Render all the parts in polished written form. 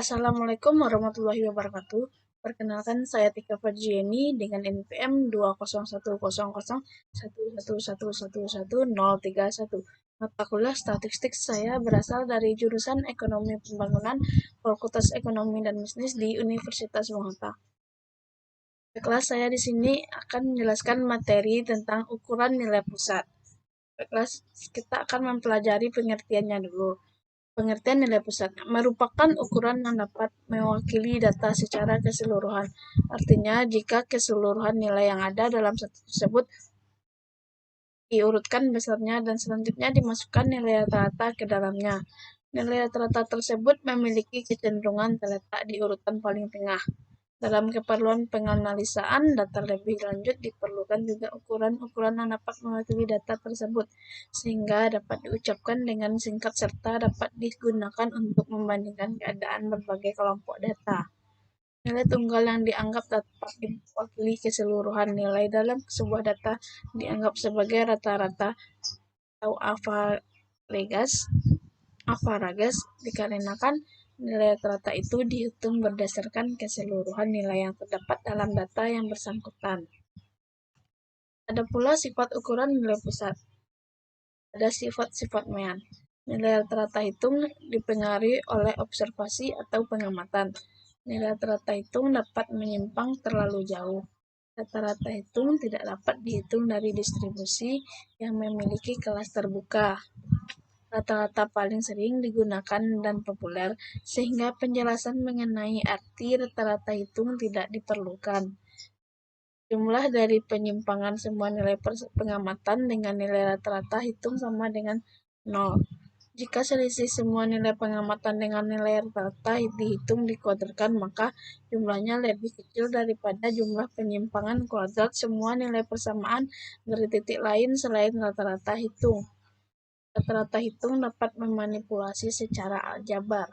Assalamualaikum warahmatullahi wabarakatuh. Perkenalkan, saya Tika Farjiani dengan NPM 2010011111131. Mata kuliah statistik saya berasal dari jurusan Ekonomi Pembangunan, Fakultas Ekonomi dan Bisnis di Universitas Muhammad. Kelas saya di sini akan menjelaskan materi tentang ukuran nilai pusat. Kelas kita akan mempelajari pengertiannya dulu. Pengertian nilai pusat merupakan ukuran yang dapat mewakili data secara keseluruhan. Artinya, jika keseluruhan nilai yang ada dalam satu tersebut diurutkan besarnya dan selanjutnya dimasukkan nilai rata-rata ke dalamnya. Nilai rata-rata tersebut memiliki kecenderungan terletak di urutan paling tengah. Dalam keperluan penganalisaan data lebih lanjut diperlukan juga ukuran-ukuran yang dapat mewakili data tersebut, sehingga dapat diucapkan dengan singkat serta dapat digunakan untuk membandingkan keadaan berbagai kelompok data. Nilai tunggal yang dianggap dapat diwakili keseluruhan nilai dalam sebuah data dianggap sebagai rata-rata atau averages dikarenakan nilai rata-rata itu dihitung berdasarkan keseluruhan nilai yang terdapat dalam data yang bersangkutan. Ada pula sifat ukuran nilai pusat. Ada sifat-sifat mean. Nilai rata-rata hitung dipengaruhi oleh observasi atau pengamatan. Nilai rata-rata hitung dapat menyimpang terlalu jauh. Rata-rata hitung tidak dapat dihitung dari distribusi yang memiliki kelas terbuka. Rata-rata paling sering digunakan dan populer, sehingga penjelasan mengenai arti rata-rata hitung tidak diperlukan. Jumlah dari penyimpangan semua nilai pengamatan dengan nilai rata-rata hitung sama dengan 0. Jika selisih semua nilai pengamatan dengan nilai rata-rata dihitung dikuadratkan, maka jumlahnya lebih kecil daripada jumlah penyimpangan kuadrat semua nilai persamaan dari titik lain selain rata-rata hitung. Rata-rata hitung dapat memanipulasi secara aljabar.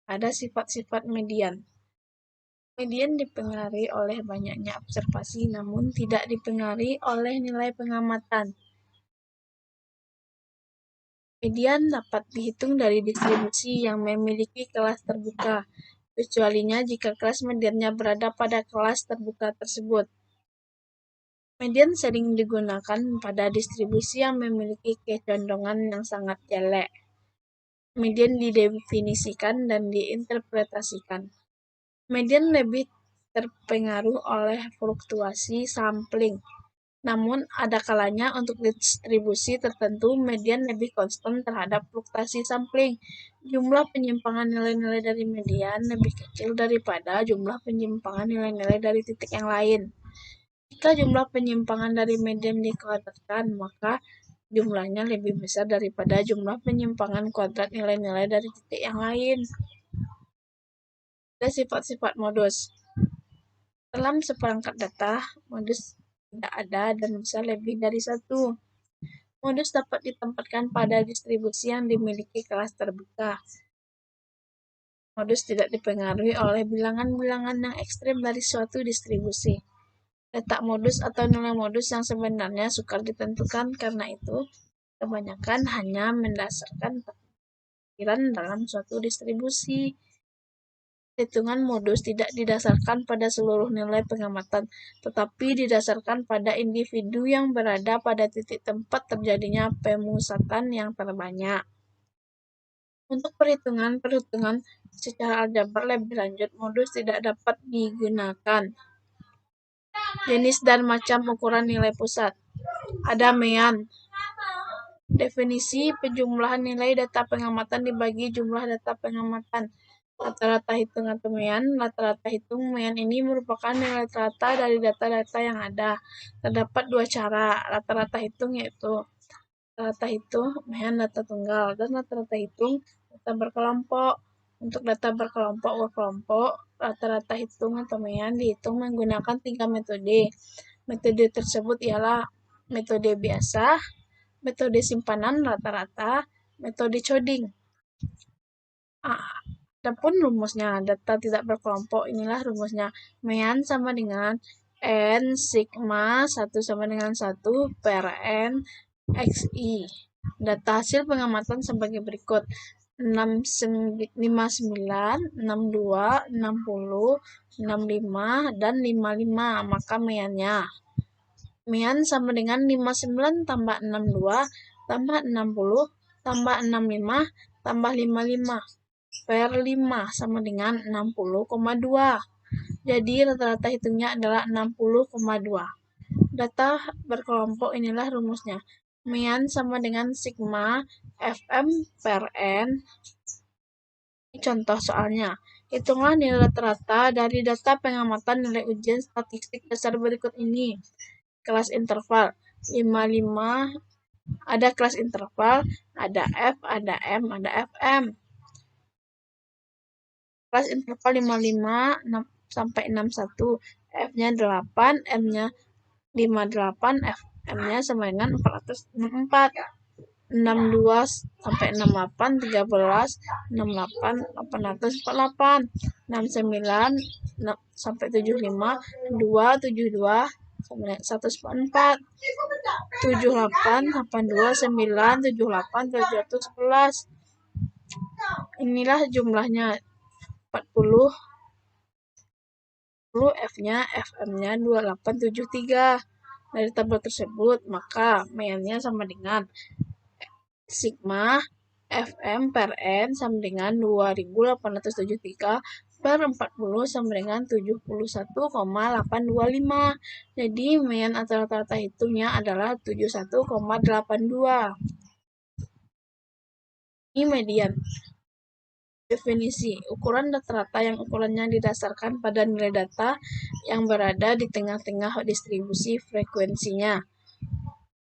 Ada sifat-sifat median. Median dipengaruhi oleh banyaknya observasi, namun tidak dipengaruhi oleh nilai pengamatan. Median dapat dihitung dari distribusi yang memiliki kelas terbuka, kecualinya jika kelas mediannya berada pada kelas terbuka tersebut. Median sering digunakan pada distribusi yang memiliki kecondongan yang sangat jelek. Median didefinisikan dan diinterpretasikan. Median lebih terpengaruh oleh fluktuasi sampling. Namun, ada kalanya untuk distribusi tertentu, median lebih konstan terhadap fluktuasi sampling. Jumlah penyimpangan nilai-nilai dari median lebih kecil daripada jumlah penyimpangan nilai-nilai dari titik yang lain. Jika jumlah penyimpangan dari median dikuadratkan, maka jumlahnya lebih besar daripada jumlah penyimpangan kuadrat nilai-nilai dari titik yang lain. Ada sifat-sifat modus. Dalam seperangkat data, modus tidak ada dan bisa lebih dari satu. Modus dapat ditempatkan pada distribusi yang dimiliki kelas terbuka. Modus tidak dipengaruhi oleh bilangan-bilangan yang ekstrem dari suatu distribusi. Letak modus atau nilai modus yang sebenarnya sukar ditentukan, karena itu kebanyakan hanya mendasarkan perkiraan dalam suatu distribusi. Hitungan modus tidak didasarkan pada seluruh nilai pengamatan, tetapi didasarkan pada individu yang berada pada titik tempat terjadinya pemusatan yang terbanyak. Untuk perhitungan secara aljabar lebih lanjut, modus tidak dapat digunakan. Jenis dan macam ukuran nilai pusat. Ada mean. Definisi penjumlahan nilai data pengamatan dibagi jumlah data pengamatan. Rata-rata hitung atau mean. Rata-rata hitung mean ini merupakan nilai rata-rata dari data-data yang ada. Terdapat dua cara rata-rata hitung, yaitu rata-rata hitung mean data tunggal dan rata-rata hitung data berkelompok. Untuk data berkelompok, rata-rata hitung atau mean dihitung menggunakan 3 metode. Metode tersebut ialah metode biasa, metode simpanan rata-rata, metode coding. Adapun rumusnya, data tidak berkelompok, inilah rumusnya. Mean sama dengan N sigma 1 sama dengan 1 per N XI. Data hasil pengamatan sebagai berikut. 59, 62, 60, 65, dan 55. Maka meannya. Mean sama dengan 59 tambah 62 tambah 60 tambah 65 tambah 55 per 5 sama dengan 60,2. Jadi rata-rata hitungnya adalah 60,2. Data berkelompok inilah rumusnya. Mean sama dengan sigma Fm per N. Contoh soalnya. Hitunglah nilai rata-rata dari data pengamatan nilai ujian statistik dasar berikut ini. Kelas interval 55, ada kelas interval, ada F, ada M, ada FM. Kelas interval 55 sampai 61, F-nya 8, M-nya 58, FM-nya sama dengan 464. 62 sampai 68, 13, 68, 848, 69 sampai 75, 2, 72, sama dengan 144, 78, 82, 9, 78, 711. Inilah jumlahnya 40, F-nya, FM-nya 2873. Dari tabel tersebut, maka meannya sama dengan sigma Fm per N sama dengan 2873 per 40 sama dengan 71,825. Jadi mean atau rata-rata hitungnya adalah 71,82. Ini median. Definisi, ukuran rata-rata yang ukurannya didasarkan pada nilai data yang berada di tengah-tengah distribusi frekuensinya.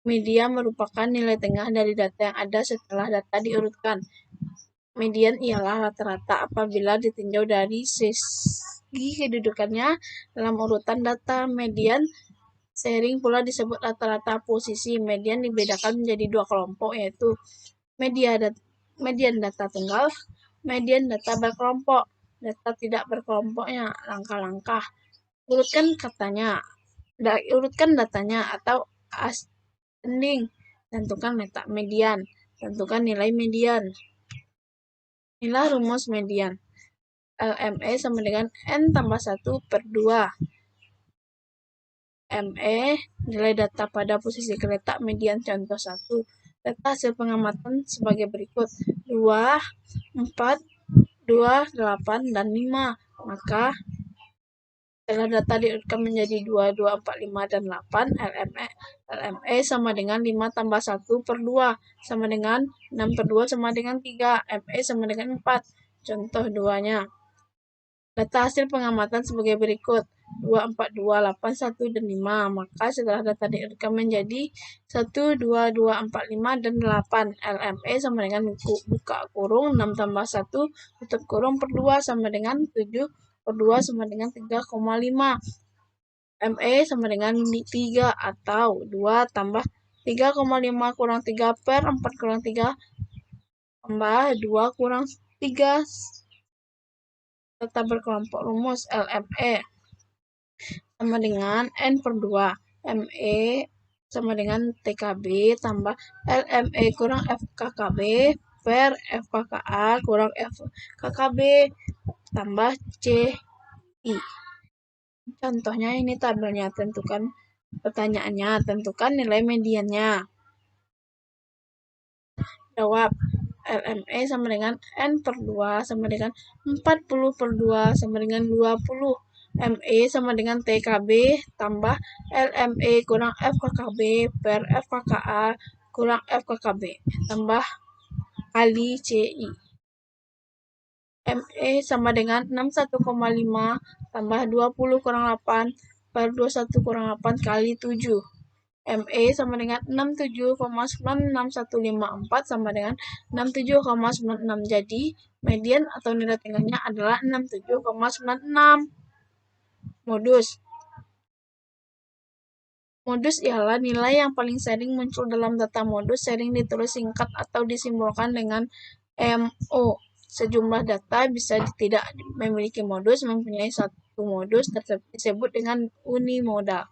Median merupakan nilai tengah dari data yang ada setelah data diurutkan. Median ialah rata-rata apabila ditinjau dari segi kedudukannya dalam urutan data. Median sering pula disebut rata-rata posisi. Median dibedakan menjadi dua kelompok, yaitu median data tunggal, median data berkelompok. Data tidak berkelompoknya, langkah-langkah. Urutkan datanya atau ascending. Tentukan letak median. Tentukan nilai median. Inilah rumus median. LME sama dengan N tambah 1 per 2. ME, nilai data pada posisi keletak median contoh 1. Data hasil pengamatan sebagai berikut. 2, 4, 2, 8, dan 5. Maka setelah data diurutkan menjadi 2, 2, 4, 5, dan 8, LME sama dengan 5 tambah 1 per 2, sama dengan 6 per 2 sama dengan 3, ME sama dengan 4. Contoh 2-nya. Data hasil pengamatan sebagai berikut. 2, 4, 2, 8, 1, dan 5. Maka setelah data diurutkan menjadi 1, 2, 2, 4, 5, dan 8. LME sama dengan buka kurung 6 tambah 1 tutup kurung per 2 sama dengan 7 per 2 sama dengan 3,5. ME sama dengan 3 atau 2 tambah 3,5 kurang 3 per 4 kurang 3 tambah 2 kurang 3. Data berkelompok rumus LME sama dengan N per 2. ME sama dengan TKB tambah LME kurang FKKB per FKKA kurang FKKB tambah CI. Contohnya ini tabelnya, tentukan pertanyaannya, tentukan nilai mediannya. Jawab. LME sama dengan N per 2 sama dengan 40 per 2 sama dengan 20. ME sama dengan TKB tambah LME kurang FKKB per FKKA kurang FKKB tambah kali CI. ME sama dengan 61,5 tambah 20 kurang 8 per 21 kurang 8 kali 7. ME sama dengan 67,96154 sama dengan 67,96. Jadi, median atau nilai tengahnya adalah 67,96. Modus. Modus ialah nilai yang paling sering muncul dalam data modus, sering ditulis singkat atau disimbolkan dengan MO. Sejumlah data bisa tidak memiliki modus, mempunyai satu modus disebut dengan unimodal.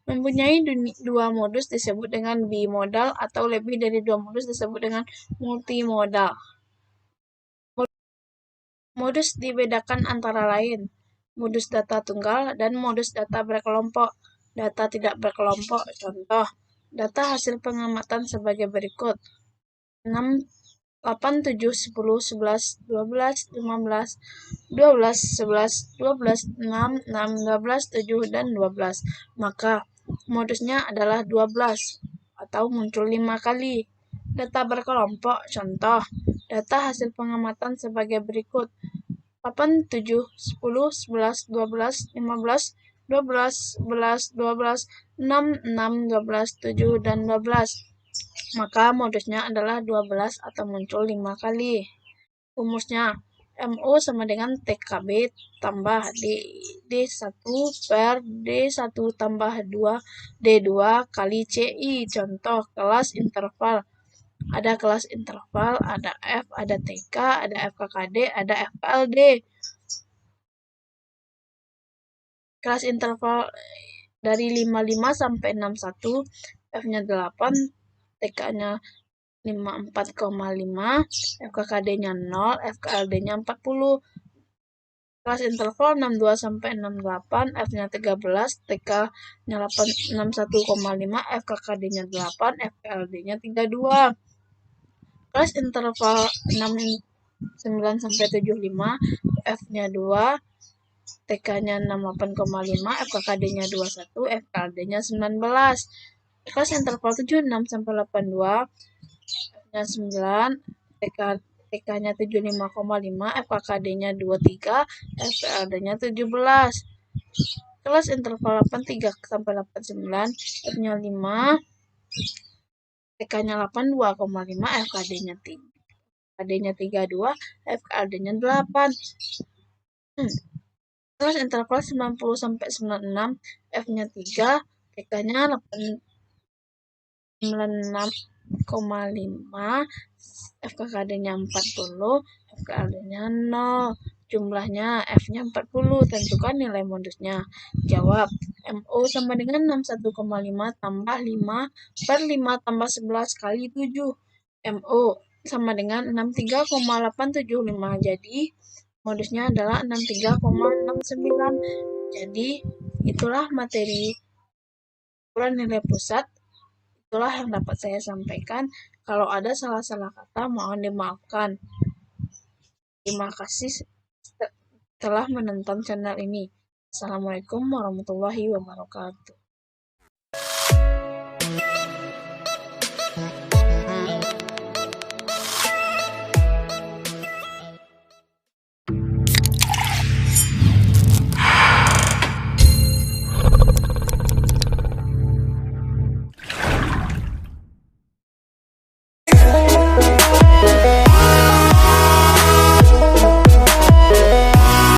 Mempunyai dua modus disebut dengan bimodal atau lebih dari dua modus disebut dengan multimodal. Modus dibedakan antara lain modus data tunggal dan modus data berkelompok. Data tidak berkelompok, contoh, data hasil pengamatan sebagai berikut. 6, 8, 7, 10, 11, 12, 15, 12, 11, 12, 6, 6, 12, 7, dan 12. Maka modusnya adalah 12 atau muncul 5 kali. Data berkelompok, contoh, data hasil pengamatan sebagai berikut. 8, 7, 10, 11, 12, 15, 12, 11, 12, 6, 6, 12, 7, dan 12. Maka modusnya adalah 12 atau muncul 5 kali. Rumusnya MU sama dengan TKB tambah D1 per D1 tambah 2 D2 kali CI. Contoh kelas interval. Ada kelas interval, ada F, ada TK, ada FKKD, ada FKLD. Kelas interval dari 55 sampai 61, F-nya 8, TK-nya 54,5, FKKD-nya 0, FKLD-nya 40. Kelas interval 62 sampai 68, F-nya 13, TK-nya 61,5, FKKD-nya 8, FKLD-nya 32. Kelas interval 69 sampai 75, F-nya 2, TK-nya 68,5, FKKD-nya 21, FKLD-nya 19. Kelas interval 76 sampai 82, F-nya 9, TK-nya 75,5, FKKD-nya 23, FKLD-nya 17. Kelas interval 83 sampai 89, F-nya 5, TK-nya 82,5, FKD-nya 3. FKD-nya 32, FKLD-nya 8. Kelas interval 90 sampai 96, F-nya 3, TK-nya 96,5, FKKD-nya 40, FKLD-nya 0. Jumlahnya F-nya 40. Tentukan nilai modusnya. Jawab. MO sama dengan 61,5 tambah 5 per 5 tambah 11 kali 7. MO sama dengan 63,875. Jadi modusnya adalah 63,69. Jadi itulah materi ukuran nilai pusat. Itulah yang dapat saya sampaikan. Kalau ada salah-salah kata, mohon dimaafkan. Terima kasih telah menonton channel ini. Assalamualaikum warahmatullahi wabarakatuh.